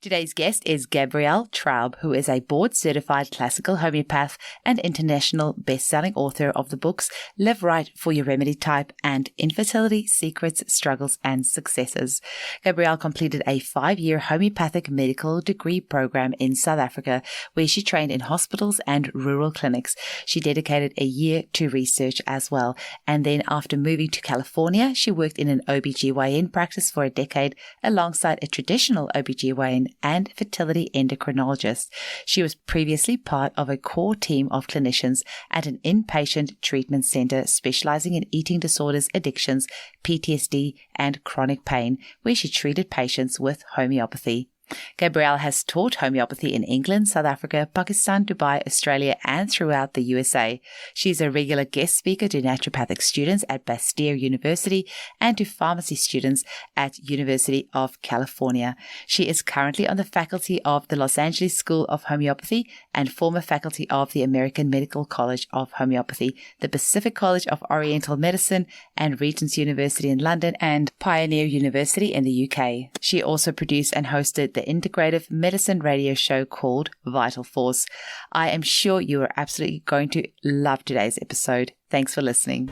Today's guest is Gabrielle Traub, who is a board-certified classical homeopath and international best-selling author of the books Live Right for Your Remedy Type and Infertility, Secrets, Struggles and Successes. Gabrielle completed a 5-year homeopathic medical degree program in South Africa, where she trained in hospitals and rural clinics. She dedicated a year to research as well. And then after moving to California, she worked in an OB-GYN practice for a decade alongside a traditional OB-GYN and fertility endocrinologist. She was previously part of a core team of clinicians at an inpatient treatment center specializing in eating disorders, addictions, PTSD, and chronic pain, where she treated patients with homeopathy. Gabrielle has taught homeopathy in England, South Africa, Pakistan, Dubai, Australia, and throughout the USA. She's a regular guest speaker to naturopathic students at Bastyr University and to pharmacy students at University of California. She is currently on the faculty of the Los Angeles School of Homeopathy and former faculty of the American Medical College of Homeopathy, the Pacific College of Oriental Medicine, and Regent's University in London and Pioneer University in the UK. She also produced and hosted the integrative medicine radio show called Vital Force. I am sure you are absolutely going to love today's episode. Thanks for listening.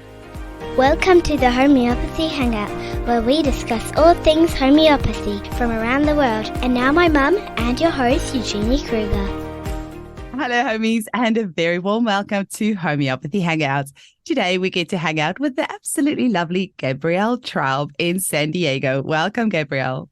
Welcome to the Homeopathy Hangout, where we discuss all things homeopathy from around the world. And now my mum and your host, Eugenie Kruger. Hello, homies, and a very warm welcome to Homeopathy Hangouts. Today, we get to hang out with the absolutely lovely Gabrielle Traub in San Diego. Welcome, Gabrielle.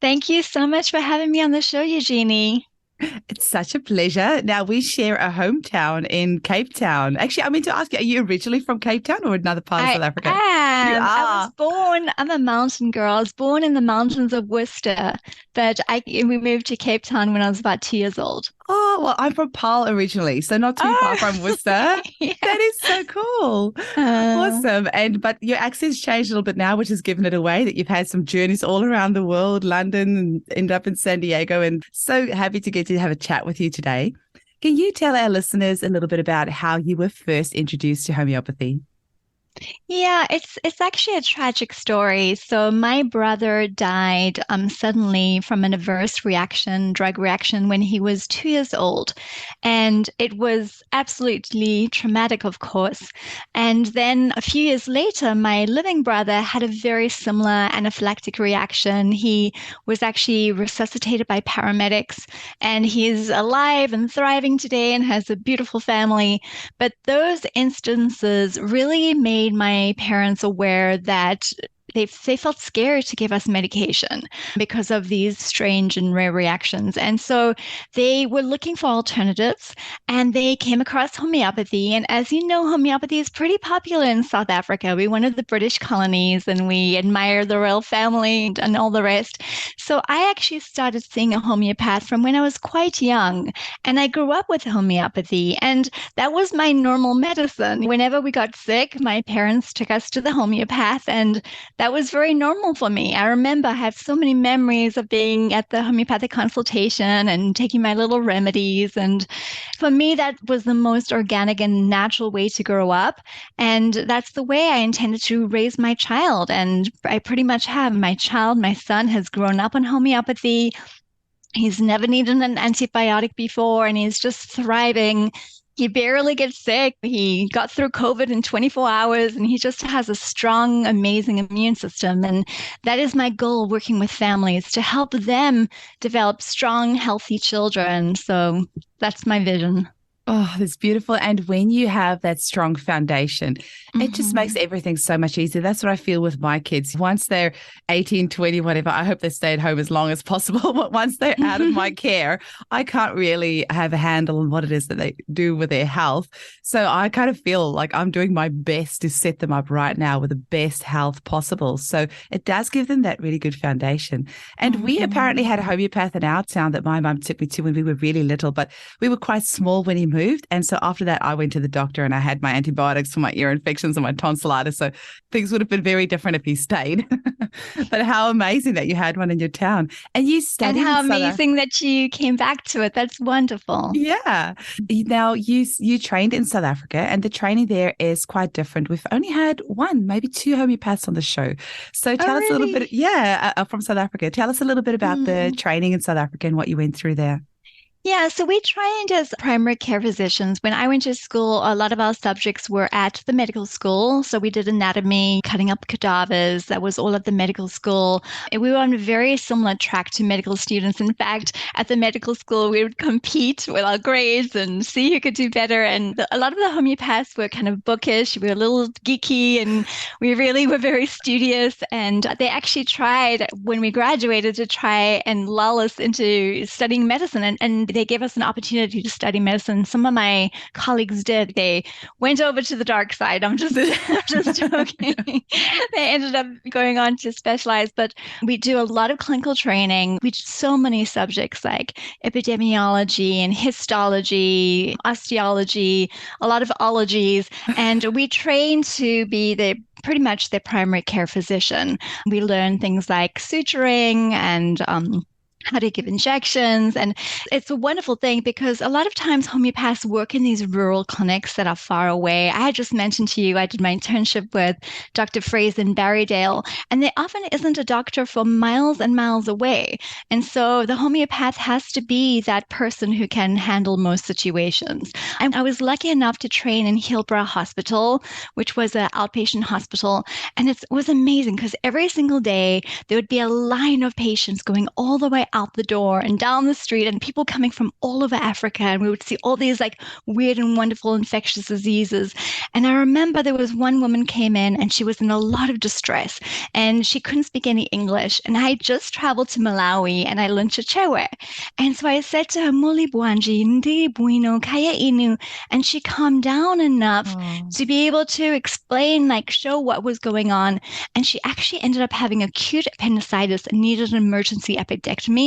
Thank you so much for having me on the show, Eugenie. It's such a pleasure. Now, we share a hometown in Cape Town. Actually, I mean to ask you, are you originally from Cape Town or another part of South Africa? I'm a mountain girl. I was born in the mountains of Worcester, but we moved to Cape Town when I was about 2 years old. Oh, well, I'm from Paarl originally, so not too far from Worcester. Yeah. That is so cool. Awesome. But your accent's changed a little bit now, which has given it away that you've had some journeys all around the world, London, and end up in San Diego. And so happy to get to have a chat with you today. Can you tell our listeners a little bit about how you were first introduced to homeopathy? Yeah, it's actually a tragic story. So my brother died suddenly from an adverse drug reaction, when he was 2 years old. And it was absolutely traumatic, of course. And then a few years later, my living brother had a very similar anaphylactic reaction. He was actually resuscitated by paramedics, and he's alive and thriving today and has a beautiful family. But those instances really made my parents aware that they felt scared to give us medication because of these strange and rare reactions. And so they were looking for alternatives, and they came across homeopathy. And as you know, homeopathy is pretty popular in South Africa. We're one of the British colonies, and we admire the royal family and all the rest. So I actually started seeing a homeopath from when I was quite young, and I grew up with homeopathy, and that was my normal medicine. Whenever we got sick, my parents took us to the homeopath, and that was very normal for me. I remember I have so many memories of being at the homeopathic consultation and taking my little remedies. And for me, that was the most organic and natural way to grow up. And that's the way I intended to raise my child. And I pretty much have. My son has grown up on homeopathy. He's never needed an antibiotic before, and he's just thriving. He barely gets sick. He got through COVID in 24 hours, and he just has a strong, amazing immune system. And that is my goal working with families, to help them develop strong, healthy children. So that's my vision. Oh, that's beautiful. And when you have that strong foundation, it just makes everything so much easier. That's what I feel with my kids. Once they're 18, 20, whatever, I hope they stay at home as long as possible. But once they're out of my care, I can't really have a handle on what it is that they do with their health. So I kind of feel like I'm doing my best to set them up right now with the best health possible. So it does give them that really good foundation. And we apparently had a homeopath in our town that my mum took me to when we were really little, but we were quite small when he moved. And so after that, I went to the doctor and I had my antibiotics for my ear infections and my tonsillitis. So things would have been very different if he stayed. But how amazing that you had one in your town. And you studied And how in South Africa. amazing that you came back to it. That's wonderful. Yeah. Now you trained in South Africa, and the training there is quite different. We've only had one, maybe two homeopaths on the show. So tell us a little bit, from South Africa. Tell us a little bit about the training in South Africa and what you went through there. Yeah, so we trained as primary care physicians. When I went to school, a lot of our subjects were at the medical school. So we did anatomy, cutting up cadavers. That was all at the medical school. And we were on a very similar track to medical students. In fact, at the medical school, we would compete with our grades and see who could do better. And a lot of the homeopaths were kind of bookish. We were a little geeky and we really were very studious. And they actually tried, when we graduated, to try and lull us into studying medicine. And they gave us an opportunity to study medicine. Some of my colleagues did. They went over to the dark side. I'm just joking. They ended up going on to specialize, but we do a lot of clinical training. We do so many subjects like epidemiology and histology, osteology, a lot of ologies, and we train to be pretty much their primary care physician. We learn things like suturing and how to give injections. And it's a wonderful thing because a lot of times homeopaths work in these rural clinics that are far away. I had just mentioned to you, I did my internship with Dr. Fraser in Barrydale, and there often isn't a doctor for miles and miles away. And so the homeopath has to be that person who can handle most situations. And I was lucky enough to train in Hillborough Hospital, which was an outpatient hospital. And it was amazing because every single day there would be a line of patients going all the way out the door and down the street, and people coming from all over Africa, and we would see all these like weird and wonderful infectious diseases. And I remember there was one woman came in and she was in a lot of distress and she couldn't speak any English, and I just traveled to Malawi and I learned Chichewa. And so I said to her, Muli Bwanji, ndi bueno, kaya inu, and she calmed down enough to be able to explain, like show what was going on. And she actually ended up having acute appendicitis and needed an emergency appendectomy.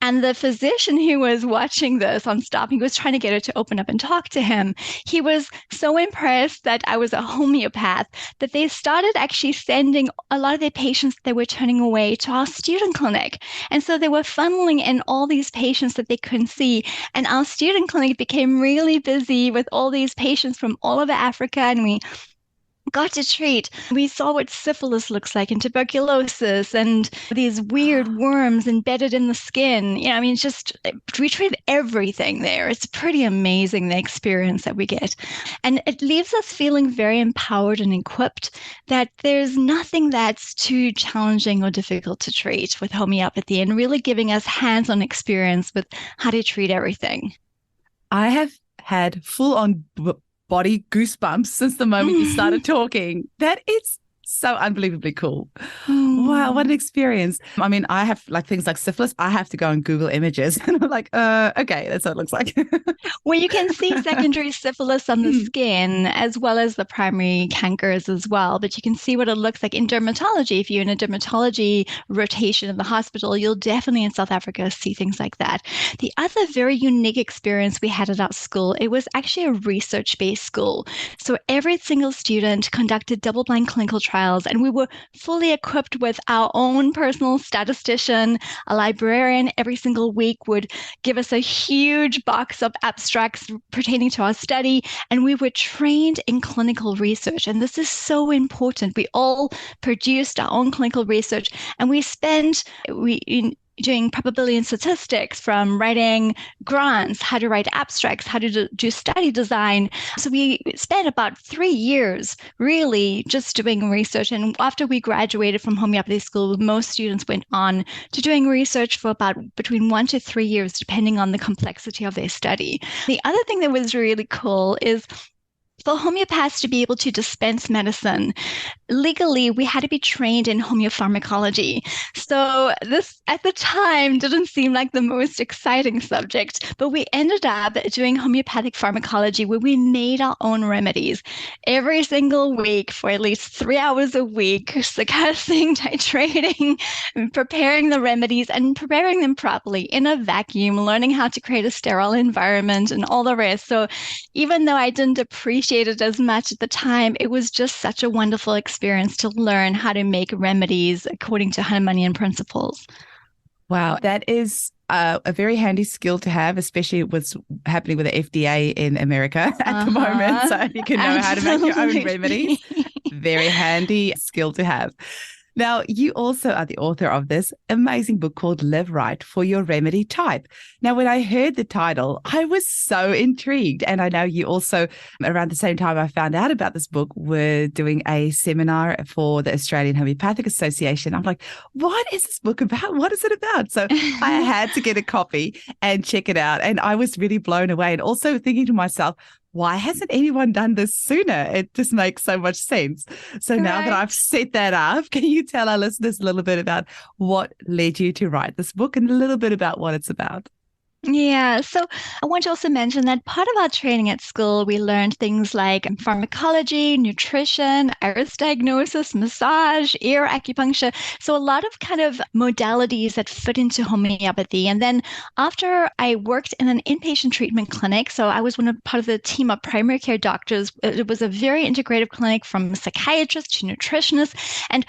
And the physician who was watching this on stop, he was trying to get her to open up and talk to him. He was so impressed that I was a homeopath that they started actually sending a lot of their patients they were turning away to our student clinic. And so they were funneling in all these patients that they couldn't see. And our student clinic became really busy with all these patients from all over Africa. And we got to treat. We saw what syphilis looks like and tuberculosis and these weird worms embedded in the skin. You know, I mean, we treat everything there. It's pretty amazing, the experience that we get. And it leaves us feeling very empowered and equipped that there's nothing that's too challenging or difficult to treat with homeopathy, and really giving us hands-on experience with how to treat everything. I have had full-on body goosebumps since the moment you started talking. That is so unbelievably cool. Wow, what an experience. I mean, I have like things like syphilis. I have to go and Google images. And I'm like, okay, that's what it looks like. Well, you can see secondary syphilis on the skin as well as the primary cankers as well. But you can see what it looks like in dermatology. If you're in a dermatology rotation in the hospital, you'll definitely in South Africa see things like that. The other very unique experience we had at our school, it was actually a research-based school. So every single student conducted double-blind clinical trials, and we were fully equipped with our own personal statistician. A librarian every single week would give us a huge box of abstracts pertaining to our study, and we were trained in clinical research. And this is so important. We all produced our own clinical research, and doing probability and statistics, from writing grants, how to write abstracts, how to do study design. So we spent about 3 years really just doing research. And after we graduated from homeopathy school, most students went on to doing research for about between 1 to 3 years, depending on the complexity of their study. The other thing that was really cool is for homeopaths to be able to dispense medicine, legally we had to be trained in homeopharmacology. So this at the time didn't seem like the most exciting subject, but we ended up doing homeopathic pharmacology where we made our own remedies every single week for at least 3 hours a week, succussing, titrating, preparing the remedies and preparing them properly in a vacuum, learning how to create a sterile environment and all the rest. So even though I didn't appreciate it as much at the time, it was just such a wonderful experience to learn how to make remedies according to Hahnemannian principles. Wow, that is a very handy skill to have, especially what's happening with the FDA in America at the moment. So you can know how to make your own remedies. Very handy skill to have. Now, you also are the author of this amazing book called Live Right for Your Remedy Type. Now, when I heard the title, I was so intrigued. And I know you also, around the same time I found out about this book, were doing a seminar for the Australian Homeopathic Association. I'm like, what is this book about? What is it about? So I had to get a copy and check it out. And I was really blown away. And also thinking to myself, why hasn't anyone done this sooner? It just makes so much sense. So now that I've set that up, can you tell our listeners a little bit about what led you to write this book and a little bit about what it's about? Yeah, so I want to also mention that part of our training at school, we learned things like pharmacology, nutrition, iris diagnosis, massage, ear acupuncture. So a lot of kind of modalities that fit into homeopathy. And then after I worked in an inpatient treatment clinic, so I was part of the team of primary care doctors. It was a very integrative clinic from psychiatrists to nutritionists, and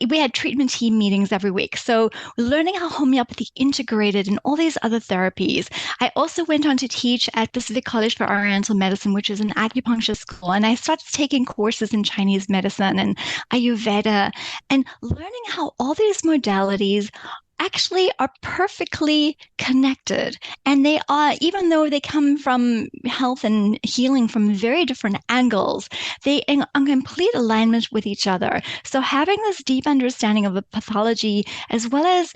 we had treatment team meetings every week. So learning how homeopathy integrated in all these other therapies. I also went on to teach at Pacific College for Oriental Medicine, which is an acupuncture school. And I started taking courses in Chinese medicine and Ayurveda and learning how all these modalities actually are perfectly connected. And they are, even though they come from health and healing from very different angles, they are in complete alignment with each other. So having this deep understanding of the pathology, as well as,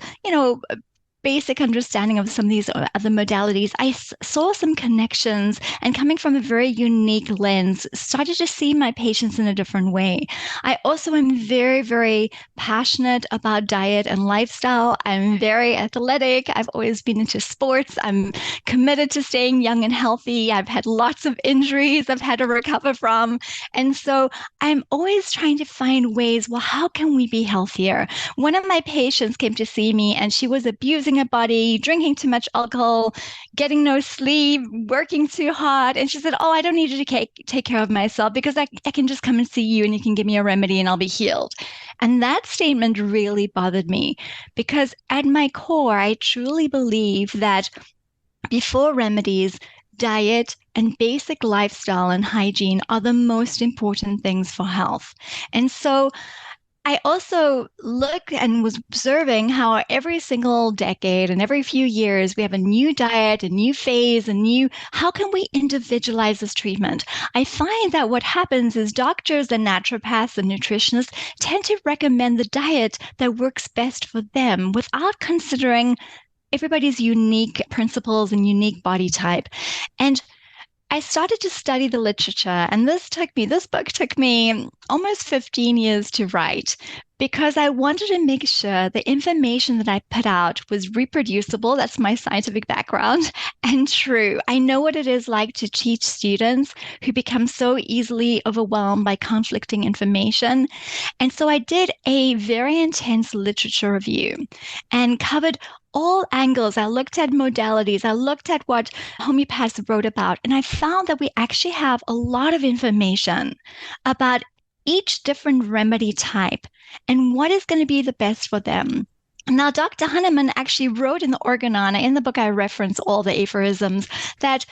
basic understanding of some of these other modalities, I saw some connections, and coming from a very unique lens, started to see my patients in a different way. I also am very, very passionate about diet and lifestyle. I'm very athletic. I've always been into sports. I'm committed to staying young and healthy. I've had lots of injuries I've had to recover from. And so I'm always trying to find ways, well, how can we be healthier? One of my patients came to see me and she was abusing her body, drinking too much alcohol, getting no sleep, working too hard. And she said, oh, I don't need you to take care of myself because I can just come and see you and you can give me a remedy and I'll be healed. And that statement really bothered me because at my core, I truly believe that before remedies, diet and basic lifestyle and hygiene are the most important things for health. And so I also look and was observing how every single decade and every few years we have a new diet, a new phase, how can we individualize this treatment? I find that what happens is doctors and naturopaths and nutritionists tend to recommend the diet that works best for them without considering everybody's unique principles and unique body type. And I started to study the literature, and this book took me almost 15 years to write because I wanted to make sure the information that I put out was reproducible. That's my scientific background, and true. I know what it is like to teach students who become so easily overwhelmed by conflicting information. And so I did a very intense literature review and covered all angles. I looked at modalities. I looked at what homeopaths wrote about, and I found that we actually have a lot of information about each different remedy type and what is going to be the best for them. Now, Dr. Hahnemann actually wrote in the Organon, in the book I reference all the aphorisms, that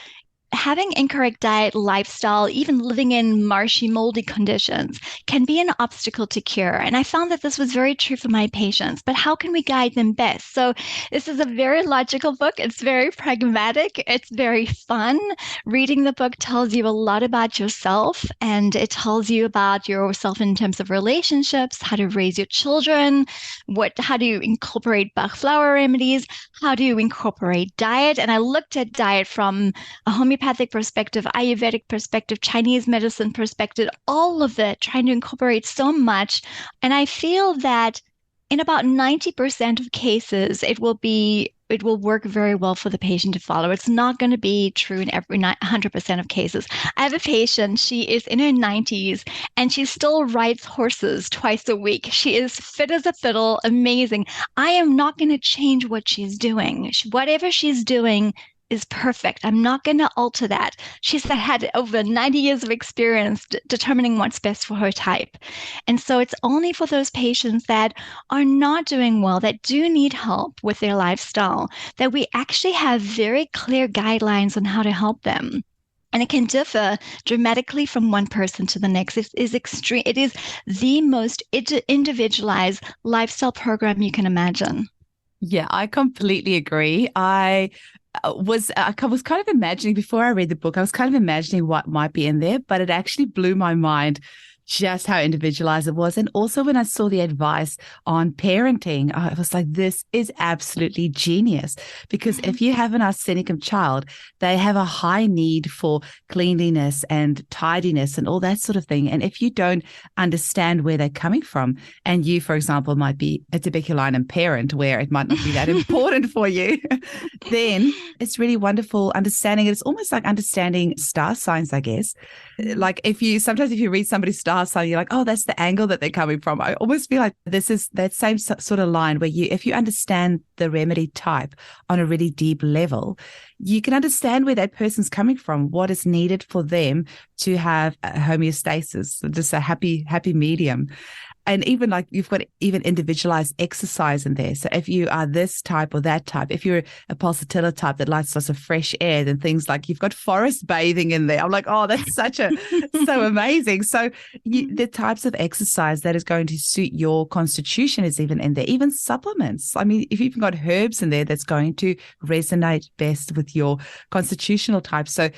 having incorrect diet, lifestyle, even living in marshy, moldy conditions can be an obstacle to cure. And I found that this was very true for my patients, but how can we guide them best? So this is a very logical book. It's very pragmatic. It's very fun. Reading the book tells you a lot about yourself, and it tells you about yourself in terms of relationships, how to raise your children, how do you incorporate Bach flower remedies, how do you incorporate diet. And I looked at diet from a homeopathic homeopathic perspective, Ayurvedic perspective, Chinese medicine perspective, all of it, trying to incorporate so much. And I feel that in about 90% of cases, it will work very well for the patient to follow. It's not going to be true in every 100% of cases. I have a patient, she is in her 90s and she still rides horses twice a week. She is fit as a fiddle, amazing. I am not going to change what she's doing. Whatever she's doing is perfect. I'm not going to alter that. She's had over 90 years of experience determining what's best for her type. And so it's only for those patients that are not doing well, that do need help with their lifestyle, that we actually have very clear guidelines on how to help them. And it can differ dramatically from one person to the next. It is extreme. It is the most individualized lifestyle program you can imagine. Yeah, I completely agree. I was kind of imagining, before I read the book, I was kind of imagining what might be in there, but it actually blew my mind just how individualized it was. And also when I saw the advice on parenting, I was like, this is absolutely genius. Because if you have an arsenicum child, they have a high need for cleanliness and tidiness and all that sort of thing. And if you don't understand where they're coming from, and you, for example, might be a tuberculinum parent where it might not be that important for you, then it's really wonderful understanding it. It's almost like understanding star signs, I guess. Like sometimes if you read somebody's star sign, you're like, oh, that's the angle that they're coming from. I almost feel like this is that same sort of line where if you understand the remedy type on a really deep level, you can understand where that person's coming from, what is needed for them to have a homeostasis, just a happy medium. And even like you've got even individualized exercise in there. So if you are this type or that type, if you're a pulsatilla type that likes lots of fresh air, then things like you've got forest bathing in there. I'm like, oh, that's so amazing. So the types of exercise that is going to suit your constitution is even in there, even supplements. I mean, if you've even got herbs in there, that's going to resonate best with your constitutional type. So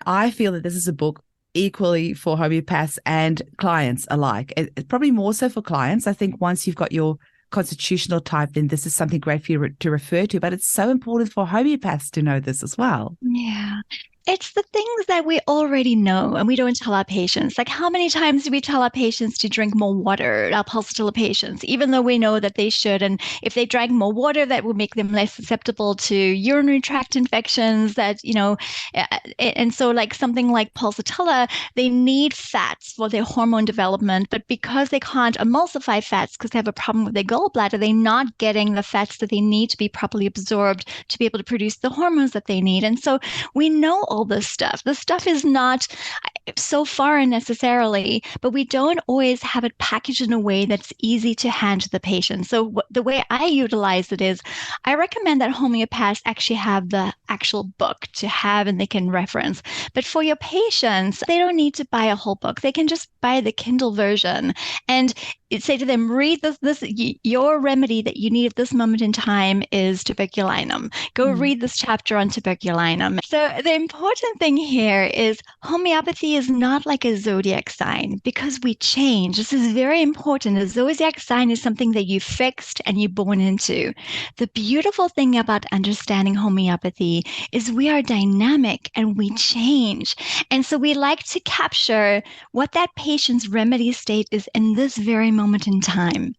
I feel that this is a book equally for homeopaths and clients alike. It's probably more so for clients. I think once you've got your constitutional type, then this is something great for you to refer to, but it's so important for homeopaths to know this as well. Yeah. It's the things that we already know and we don't tell our patients. Like how many times do we tell our patients to drink more water, our pulsatilla patients, even though we know that they should. And if they drank more water, that would make them less susceptible to urinary tract infections and so like something like pulsatilla, they need fats for their hormone development, but because they can't emulsify fats because they have a problem with their gallbladder, they're not getting the fats that they need to be properly absorbed to be able to produce the hormones that they need. And so we know all this stuff. This stuff is not so foreign necessarily, but we don't always have it packaged in a way that's easy to hand to the patient. So the way I utilize it is I recommend that homeopaths actually have the actual book to have and they can reference. But for your patients, they don't need to buy a whole book. They can just buy the Kindle version and say to them, read this, your remedy that you need at this moment in time is tuberculinum. Go read this chapter on tuberculinum. So the important thing here is homeopathy is not like a zodiac sign because we change. This is very important. A zodiac sign is something that you fixed and you're born into. The beautiful thing about understanding homeopathy is we are dynamic and we change. And so we like to capture what that patient's remedy state is in this very moment in time.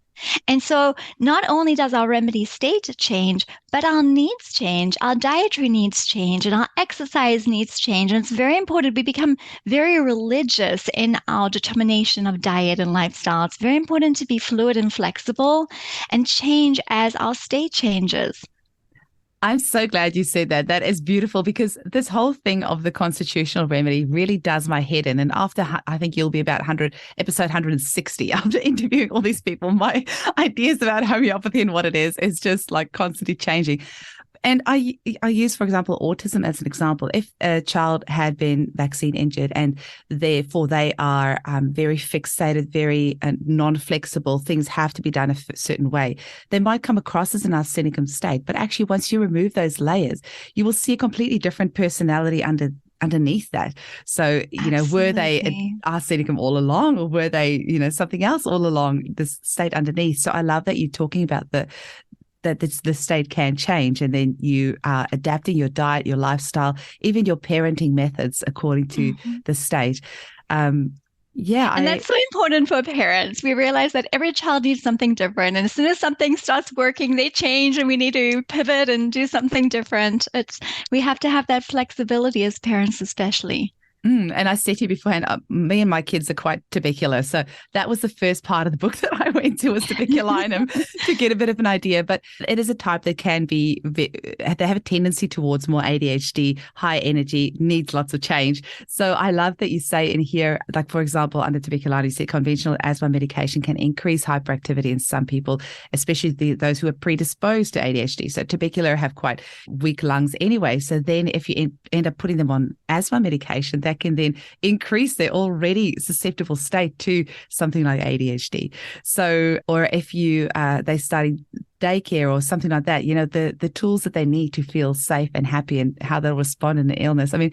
And so not only does our remedy state change, but our needs change, our dietary needs change, and our exercise needs change. And it's very important we become very religious in our determination of diet and lifestyle. It's very important to be fluid and flexible and change as our state changes. I'm so glad you said that. That is beautiful because this whole thing of the constitutional remedy really does my head in. And after, I think you'll be about episode 160, after interviewing all these people, my ideas about homeopathy and what it is just like constantly changing. And I use, for example, autism as an example. If a child had been vaccine injured and therefore they are very fixated, very non-flexible, things have to be done a certain way, they might come across as an arsenicum state. But actually, once you remove those layers, you will see a completely different personality underneath that. So, were they arsenicum all along or were they, something else all along, this state underneath? So I love that you're talking about that the state can change, and then you are adapting your diet, your lifestyle, even your parenting methods according to the state. And that's so important for parents. We realize that every child needs something different. And as soon as something starts working, they change and we need to pivot and do something different. We have to have that flexibility as parents, especially. And I said to you beforehand, me and my kids are quite tubercular. So that was the first part of the book that I went to, was tuberculinum, to get a bit of an idea. But it is a type that can be, they have a tendency towards more ADHD, high energy, needs lots of change. So I love that you say in here, like, for example, under tuberculitis, you said conventional asthma medication can increase hyperactivity in some people, especially those who are predisposed to ADHD. So tubercular have quite weak lungs anyway. So then if you end up putting them on asthma medication, that can then increase their already susceptible state to something like ADHD. So, or if they study daycare or something like that, the tools that they need to feel safe and happy and how they'll respond in an illness. I mean,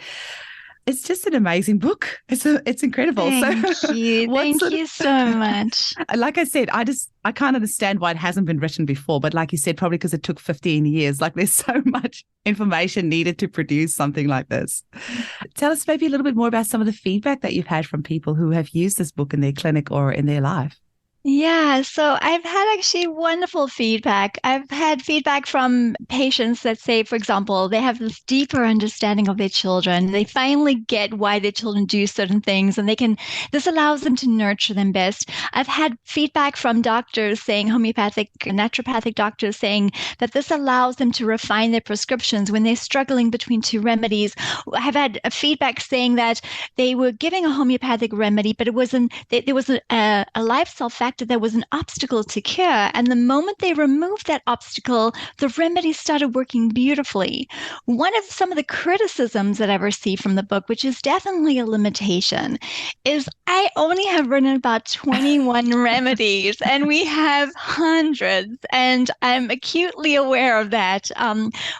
it's just an amazing book. It's incredible. Thank you. Thank you so much. Like I said, I can't understand why it hasn't been written before, but like you said, probably because it took 15 years. Like, there's so much information needed to produce something like this. Tell us maybe a little bit more about some of the feedback that you've had from people who have used this book in their clinic or in their life. Yeah, so I've had actually wonderful feedback. I've had feedback from patients that say, for example, they have this deeper understanding of their children. They finally get why their children do certain things, and this allows them to nurture them best. I've had feedback from doctors saying, homeopathic, naturopathic doctors saying that this allows them to refine their prescriptions when they're struggling between two remedies. I've had feedback saying that they were giving a homeopathic remedy, but there was a lifestyle factor that was an obstacle to cure. And the moment they removed that obstacle, the remedy started working beautifully. Some of the criticisms that I've received from the book, which is definitely a limitation, is I only have written about 21 remedies, and we have hundreds, and I'm acutely aware of that.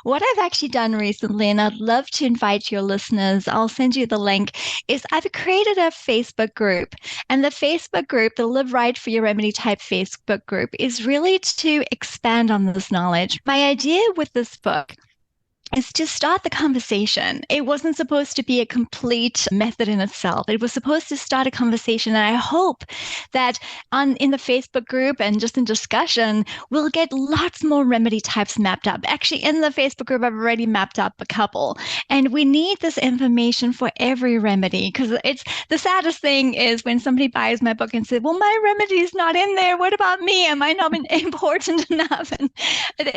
What I've actually done recently, and I'd love to invite your listeners, I'll send you the link, is I've created a Facebook group. And the Facebook group, the Live Right for Your Remedy Type Facebook group, is really to expand on this knowledge. My idea with this book is to start the conversation. It wasn't supposed to be a complete method in itself. It was supposed to start a conversation. And I hope that in the Facebook group and just in discussion, we'll get lots more remedy types mapped up. Actually, in the Facebook group, I've already mapped up a couple. And we need this information for every remedy, because it's the saddest thing is when somebody buys my book and says, well, my remedy is not in there. What about me? Am I not important enough? And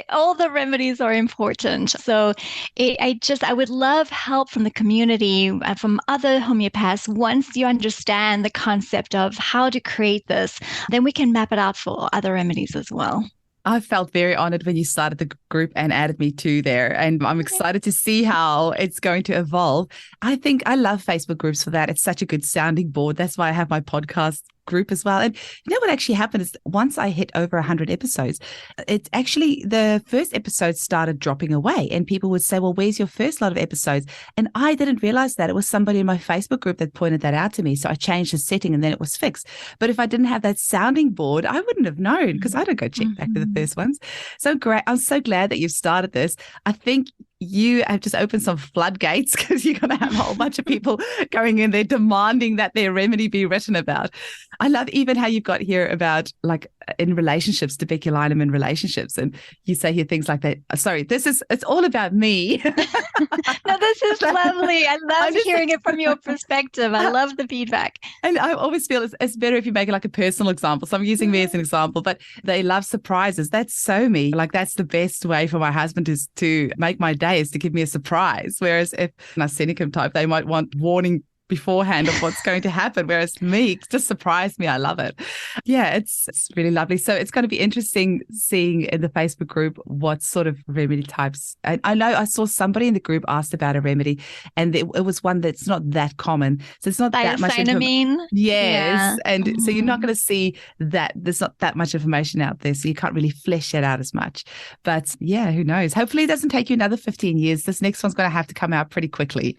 all the remedies are important. So I would love help from the community, from other homeopaths. Once you understand the concept of how to create this, then we can map it out for other remedies as well. I felt very honored when you started the group and added me to there. And I'm excited to see how it's going to evolve. I think I love Facebook groups for that. It's such a good sounding board. That's why I have my podcast group as well. And you know what actually happened is once I hit over 100 episodes, it's actually the first episode started dropping away, and people would say, well, where's your first lot of episodes? And I didn't realize that. It was somebody in my Facebook group that pointed that out to me. So I changed the setting and then it was fixed. But if I didn't have that sounding board, I wouldn't have known, because I don't go check back to the first ones. So great. I'm so glad that you've started this. I think you have just opened some floodgates, because you're going to have a whole bunch of people going in there demanding that their remedy be written about. I love even how you've got here about, like, in relationships, tuberculinum in relationships. And you say here things like that. Sorry, it's all about me. No, this is lovely. I love hearing it from your perspective. I love the feedback. And I always feel it's better if you make it like a personal example. So I'm using me as an example, but they love surprises. That's so me. Like, that's the best way for my husband is to make my day, is to give me a surprise. Whereas if an arsenicum type, they might want warning beforehand of what's going to happen, whereas me, just surprise me. I love it. Yeah, it's really lovely. So it's going to be interesting seeing in the Facebook group what sort of remedy types. I know I saw somebody in the group asked about a remedy, and it was one that's not that common. So it's not that much information. Yes. Yeah. And so you're not going to see that. There's not that much information out there, so you can't really flesh it out as much. But yeah, who knows? Hopefully it doesn't take you another 15 years. This next one's going to have to come out pretty quickly.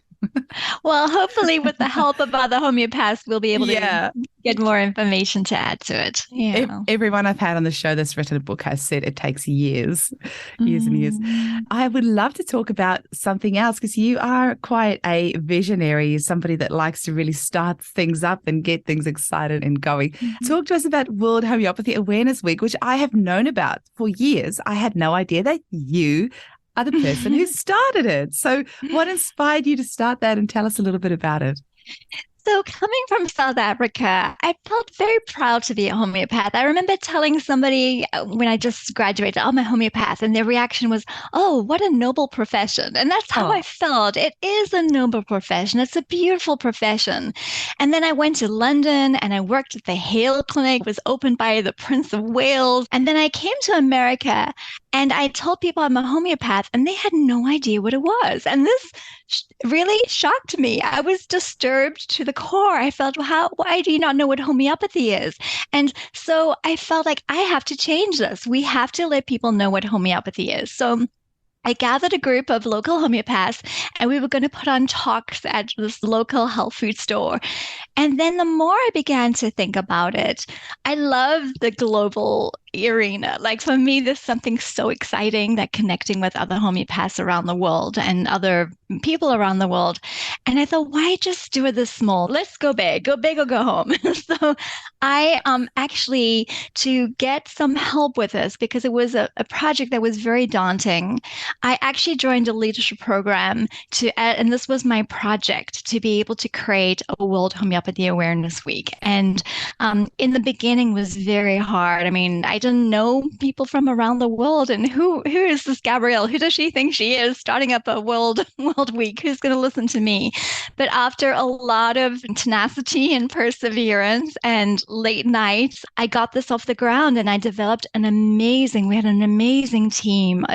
Well, hopefully with the help of other homeopaths, we'll be able to Yeah. get more information to add to it. Yeah. Everyone I've had on the show that's written a book has said it takes years, years and years. Mm. I would love to talk about something else because you are quite a visionary, somebody that likes to really start things up and get things excited and going. Talk to us about World Homeopathy Awareness Week, which I have known about for years. I had no idea that you are the person who started it. So what inspired you to start that, and tell us a little bit about it? So coming from South Africa, I felt very proud to be a homeopath. I remember telling somebody when I just graduated, I'm a homeopath, and their reaction was, oh, what a noble profession. And that's how I felt. It is a noble profession. It's a beautiful profession. And then I went to London and I worked at the Hale Clinic, was opened by the Prince of Wales. And then I came to America and I told people I'm a homeopath and they had no idea what it was. And this really shocked me. I was disturbed to the core. I felt, well, why do you not know what homeopathy is? And so I felt like I have to change this. We have to let people know what homeopathy is. So I gathered a group of local homeopaths and we were going to put on talks at this local health food store. And then the more I began to think about it, I love the global arena. Like for me, there's something so exciting that connecting with other homeopaths around the world and other people around the world. And I thought, why just do it this small? Let's go big or go home. So I actually, to get some help with this, because it was a project that was very daunting, I actually joined a leadership program and this was my project, to be able to create a World Homeopathy Awareness Week. And in the beginning was very hard. I mean, I didn't know people from around the world, and who is this Gabrielle? Who does she think she is, starting up a world week? Who's going to listen to me? But after a lot of tenacity and perseverance and late nights, I got this off the ground, and I developed we had an amazing team.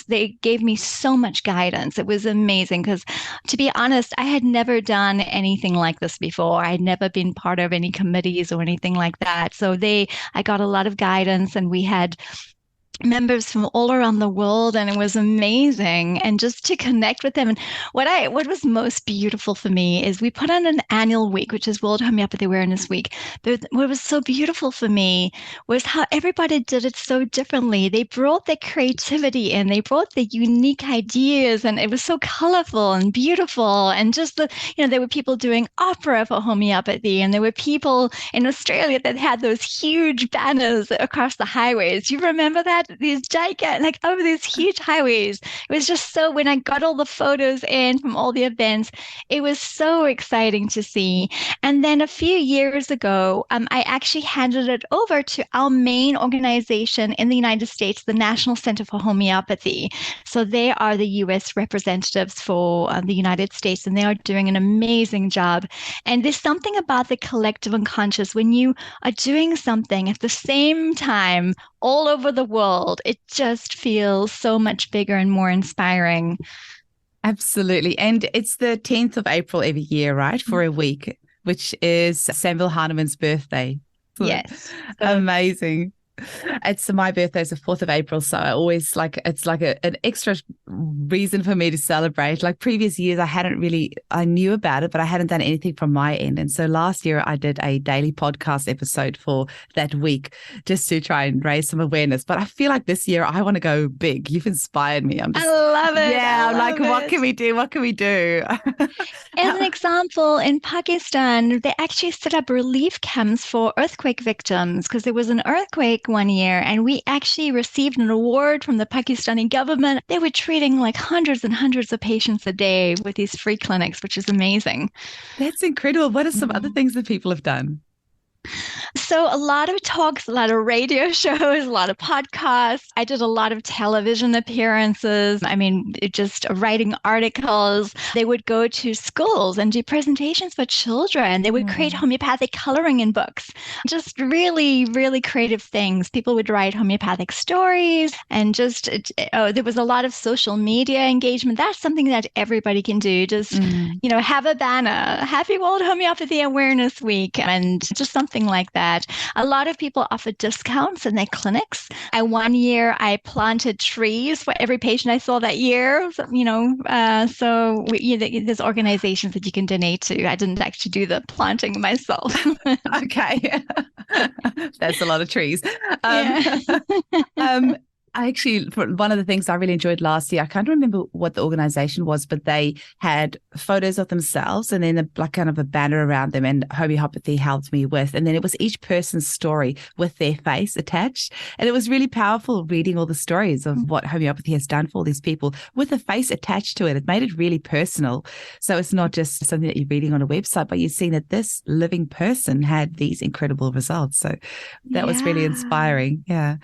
They gave me so much guidance. It was amazing because, to be honest, I had never done anything like this before. I had never been part of any committees or anything like that. So I got a lot of guidance, and we had members from all around the world, and it was amazing. And just to connect with them. And what was most beautiful for me is we put on an annual week, which is World Homeopathy Awareness Week. But what was so beautiful for me was how everybody did it so differently. They brought their creativity in, they brought their unique ideas, and it was so colorful and beautiful. And just there were people doing opera for homeopathy, and there were people in Australia that had those huge banners across the highways. You remember that? These gigantic, over these huge highways. It was just so, when I got all the photos in from all the events, it was so exciting to see. And then a few years ago, I actually handed it over to our main organization in the United States, the National Center for Homeopathy. So they are the US representatives for the United States, and they are doing an amazing job. And there's something about the collective unconscious when you are doing something at the same time all over the world. It just feels so much bigger and more inspiring. Absolutely. And it's the 10th of April every year, right? For a week, which is Samuel Hahnemann's birthday. Yes. Amazing. My birthday is the 4th of April, so I always it's like an extra reason for me to celebrate. Like previous years, I knew about it, but I hadn't done anything from my end. And so last year I did a daily podcast episode for that week just to try and raise some awareness. But I feel like this year I want to go big. You've inspired me. I love it. Yeah, I'm like, what can we do? What can we do? As an example, in Pakistan, they actually set up relief camps for earthquake victims because there was an earthquake one year, and we actually received an award from the Pakistani government. They were treating like hundreds and hundreds of patients a day with these free clinics, which is amazing. That's incredible. What are some other things that people have done? So a lot of talks, a lot of radio shows, a lot of podcasts. I did a lot of television appearances. I mean, just writing articles. They would go to schools and do presentations for children. They would create homeopathic coloring in books. Just really, really creative things. People would write homeopathic stories, and just, there was a lot of social media engagement. That's something that everybody can do. Just, have a banner, Happy World Homeopathy Awareness Week, and just something something like that. A lot of people offer discounts in their clinics. One year I planted trees for every patient I saw that year. There's organizations that you can donate to. I didn't actually do the planting myself. Okay. That's a lot of trees. Yeah. I actually, one of the things I really enjoyed last year, I can't remember what the organization was, but they had photos of themselves and then kind of a banner around them, and homeopathy helped me with. And then it was each person's story with their face attached. And it was really powerful reading all the stories of what homeopathy has done for all these people with a face attached to it. It made it really personal. So it's not just something that you're reading on a website, but you're seeing that this living person had these incredible results. So that was really inspiring. Yeah.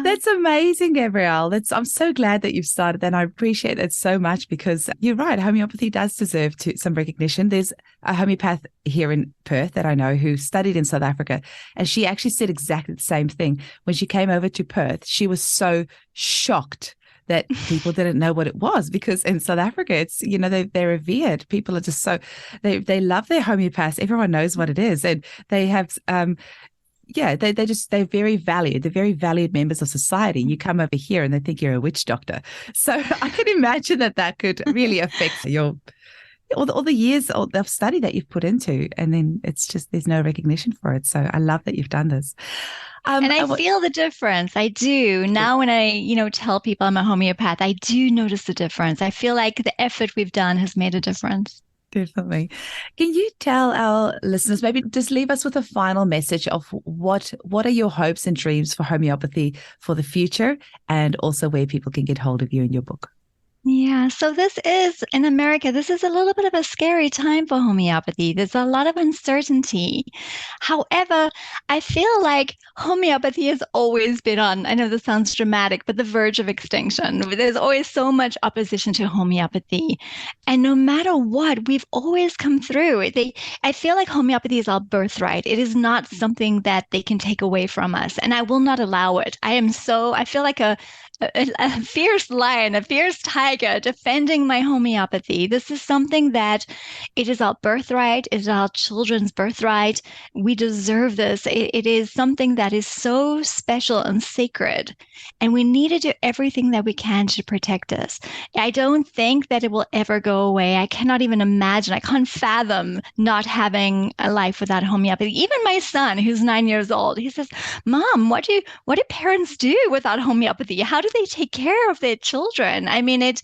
That's amazing, Gabrielle. I'm so glad that you've started that. And I appreciate it so much, because you're right. Homeopathy does deserve some recognition. There's a homeopath here in Perth that I know who studied in South Africa, and she actually said exactly the same thing. When she came over to Perth, she was so shocked that people didn't know what it was, because in South Africa, it's, they're revered. People are just they love their homeopaths. Everyone knows what it is. And they have, they're very valued. They're very valued members of society. You come over here and they think you're a witch doctor. So I can imagine that could really affect all the years of study that you've put into, and then it's just, there's no recognition for it. So I love that you've done this. And I feel the difference. I do. Now when I, tell people I'm a homeopath, I do notice the difference. I feel like the effort we've done has made a difference. Definitely. Can you tell our listeners, maybe just leave us with a final message of what are your hopes and dreams for homeopathy for the future, and also where people can get hold of you and your book? Yeah, so in America, this is a little bit of a scary time for homeopathy. There's a lot of uncertainty. However, I feel like homeopathy has always been on, I know this sounds dramatic, but the verge of extinction. There's always so much opposition to homeopathy. And no matter what, we've always come through. I feel like homeopathy is our birthright. It is not something that they can take away from us. And I will not allow it. I feel like a fierce lion, a fierce tiger defending my homeopathy. This is something that it is our birthright. It is our children's birthright. We deserve this. It is something that is so special and sacred, and we need to do everything that we can to protect us. I don't think that it will ever go away. I cannot even imagine. I can't fathom not having a life without homeopathy. Even my son, who's 9 years old, he says, "Mom, what do parents do without homeopathy? How do they take care of their children?" I mean, it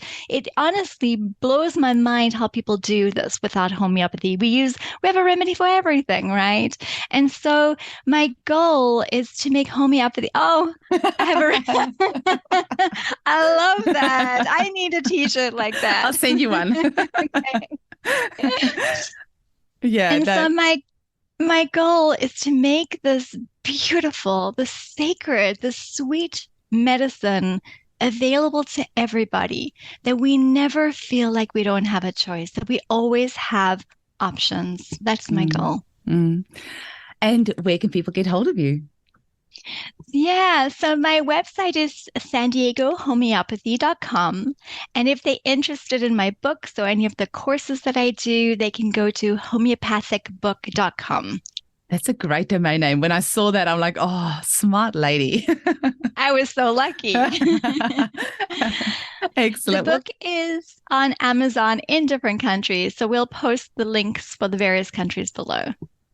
honestly blows my mind how people do this without homeopathy. We have a remedy for everything, right? And so my goal is to make homeopathy. Oh, I have I love that. I need a t-shirt like that. I'll send you one. Okay. Yeah. And so my goal is to make this beautiful, this sacred, this sweet medicine available to everybody, that we never feel like we don't have a choice, that we always have options. That's my goal. And where can people get hold of you? Yeah, so my website is sandiegohomeopathy.com. And if they're interested in my books or any of the courses that I do, they can go to homeopathicbook.com. That's a great domain name. When I saw that, I'm like, oh, smart lady. I was so lucky. Excellent. The book is on Amazon in different countries, so we'll post the links for the various countries below.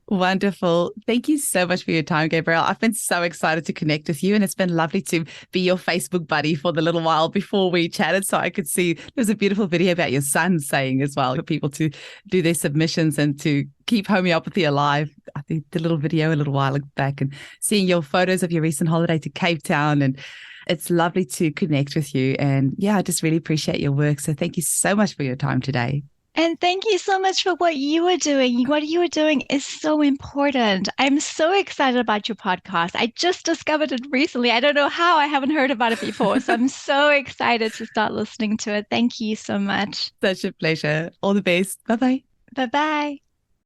Wonderful. Thank you so much for your time, Gabrielle. I've been so excited to connect with you, and it's been lovely to be your Facebook buddy for the little while before we chatted, so I could see there's a beautiful video about your son saying as well for people to do their submissions and to keep homeopathy alive. I think the little video a little while back, and seeing your photos of your recent holiday to Cape Town, and it's lovely to connect with you. And yeah, I just really appreciate your work. So thank you so much for your time today. And thank you so much for what you are doing. What you are doing is so important. I'm so excited about your podcast. I just discovered it recently. I don't know how. I haven't heard about it before. So I'm so excited to start listening to it. Thank you so much. Such a pleasure. All the best. Bye-bye. Bye-bye.